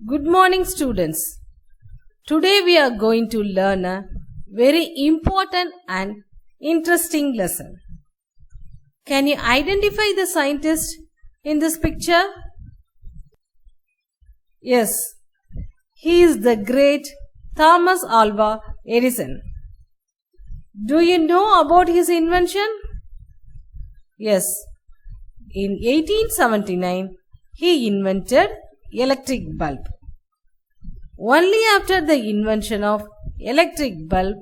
Good morning, students. Today we are going to learn a very important and interesting lesson. Can you identify the scientist in this picture? Yes, he is the great Thomas Alva Edison. Do you know about his invention? Yes, in 1879 he invented electric bulb. Only after the invention of electric bulb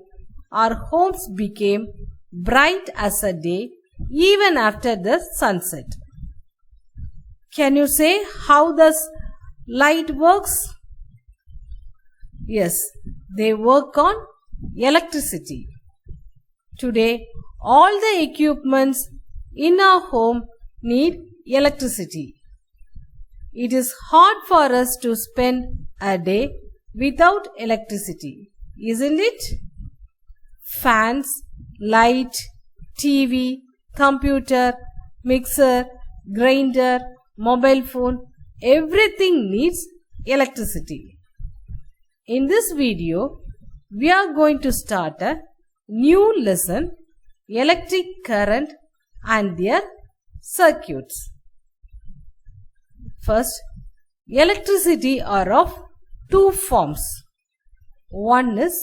our homes became bright as a day even after the sunset. Can you say how the light works? Yes, they work on electricity. Today all the equipments in our home need electricity. It is hard for us to spend a day without electricity, isn't it? Fans, light, TV, computer, mixer, grinder, mobile phone, everything needs electricity. In this video, we are going to start a new lesson, electric current and their circuits. First, electricity are of two forms. One is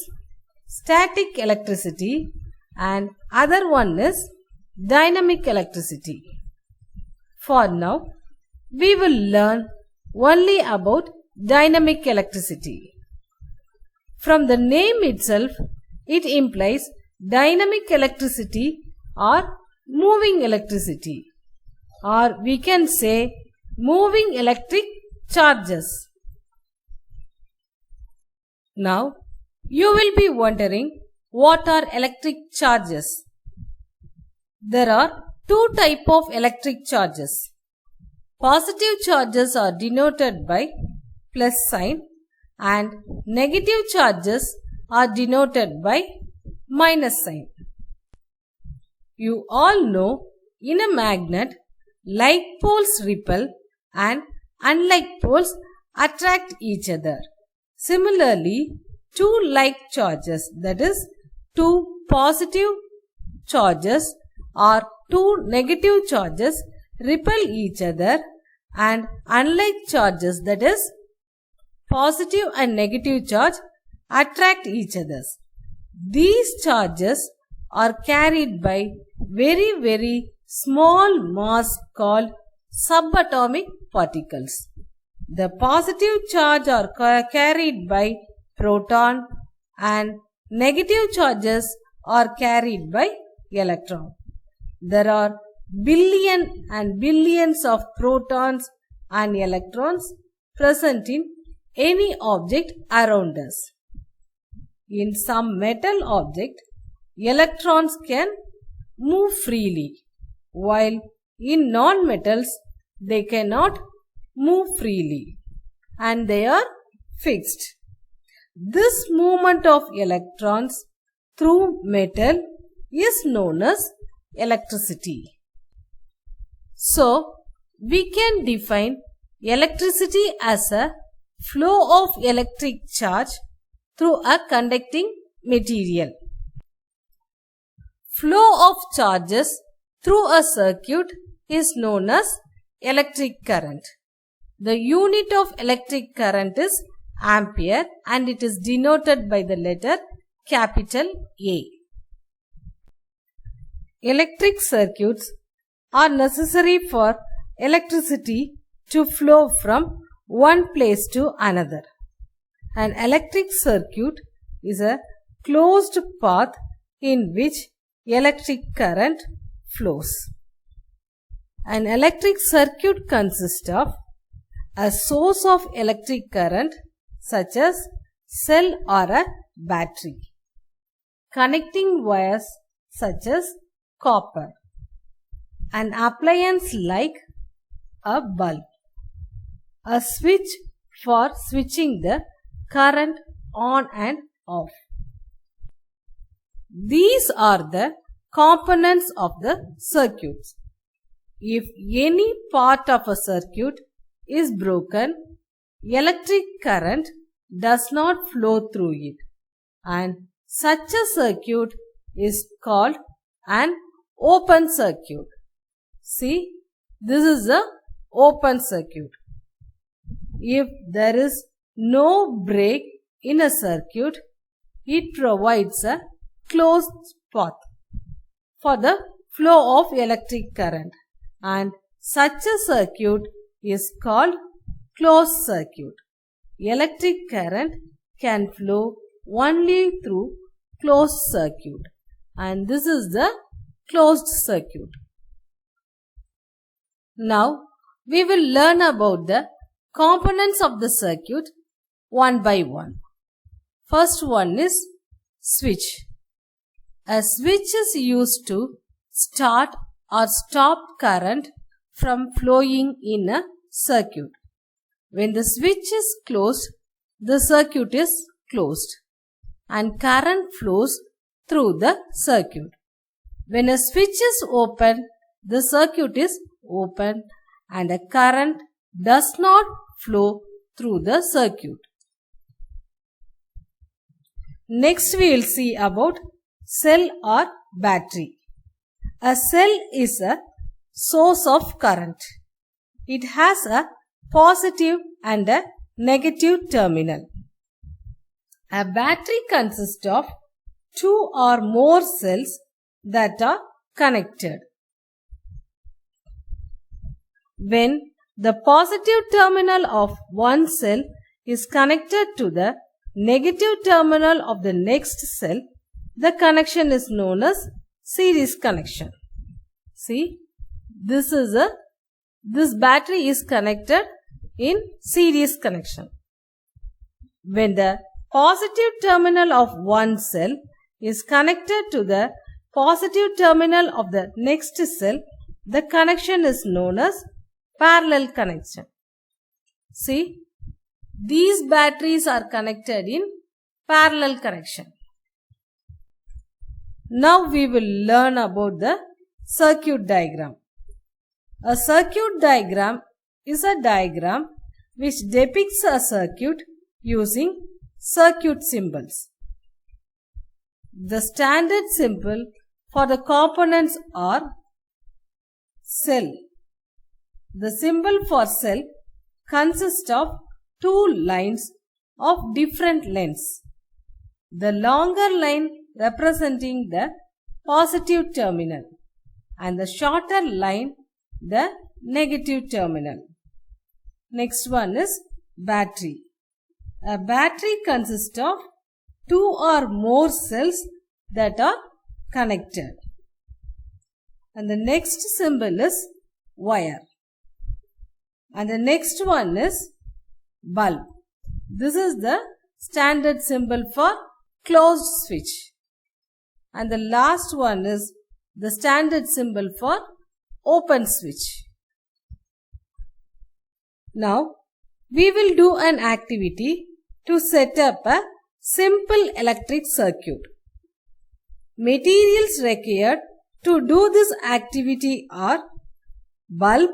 static electricity and other one is dynamic electricity. For now, we will learn only about dynamic electricity. From the name itself, it implies dynamic electricity or moving electricity, or we can say moving electric charges. Now, you will be wondering what are electric charges. There are two types of electric charges. Positive charges are denoted by plus sign and negative charges are denoted by minus sign. You all know in a magnet, like poles repel and unlike poles attract each other. Similarly, two like charges, that is, two positive charges or two negative charges repel each other, and unlike charges, that is, positive and negative charge attract each other. These charges are carried by very small mass called subatomic particles. The positive charge are carried by proton and negative charges are carried by electron. There are billions and billions of protons and electrons present in any object around us. In some metal object, electrons can move freely, while in non-metals they cannot move freely and they are fixed. This movement of electrons through metal is known as electricity. So, we can define electricity as a flow of electric charge through a conducting material. Flow of charges through a circuit is known as electric current. The unit of electric current is ampere and it is denoted by the letter capital A. Electric circuits are necessary for electricity to flow from one place to another. An electric circuit is a closed path in which electric current flows. An electric circuit consists of a source of electric current such as cell or a battery, connecting wires such as copper, an appliance like a bulb, a switch for switching the current on and off. These are the components of the circuits. If any part of a circuit is broken, electric current does not flow through it, and such a circuit is called an open circuit. See, this is a open circuit. If there is no break in a circuit, it provides a closed path for the flow of electric current, and such a circuit is called closed circuit. Electric current can flow only through closed circuit, and this is the closed circuit. Now we will learn about the components of the circuit one by one. First one is switch. A switch is used to start or stop current from flowing in a circuit. When the switch is closed, the circuit is closed and current flows through the circuit. When a switch is open, the circuit is open and a current does not flow through the circuit. Next we will see about cell or battery. A cell is a source of current. It has a positive and a negative terminal. A battery consists of two or more cells that are connected. When the positive terminal of one cell is connected to the negative terminal of the next cell, the connection is known as series connection. See, this battery is connected in series connection. When the positive terminal of one cell is connected to the positive terminal of the next cell, the connection is known as parallel connection. See, these batteries are connected in parallel connection. Now we will learn about the circuit diagram. A circuit diagram is a diagram which depicts a circuit using circuit symbols. The standard symbol for the components are cell. The symbol for cell consists of two lines of different lengths. The longer line representing the positive terminal and the shorter line the negative terminal. Next one is battery. A battery consists of two or more cells that are connected. And the next symbol is wire. And the next one is bulb. This is the standard symbol for closed switch. And the last one is the standard symbol for open switch. Now, we will do an activity to set up a simple electric circuit. Materials required to do this activity are bulb,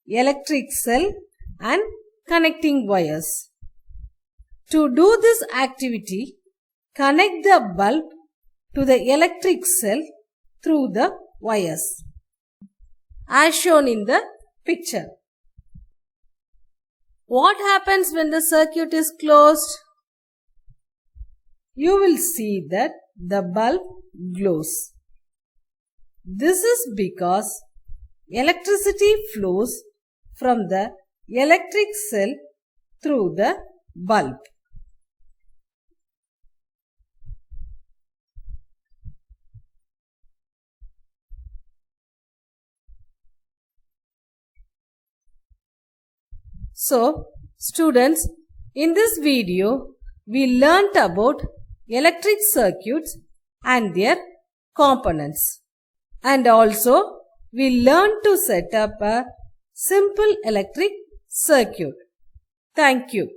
electric cell and connecting wires. To do this activity, connect the bulb to the electric cell through the wires, as shown in the picture. What happens when the circuit is closed? You will see that the bulb glows. This is because electricity flows from the electric cell through the bulb. So, students, in this video, we learnt about electric circuits and their components. And also, we learned to set up a simple electric circuit. Thank you.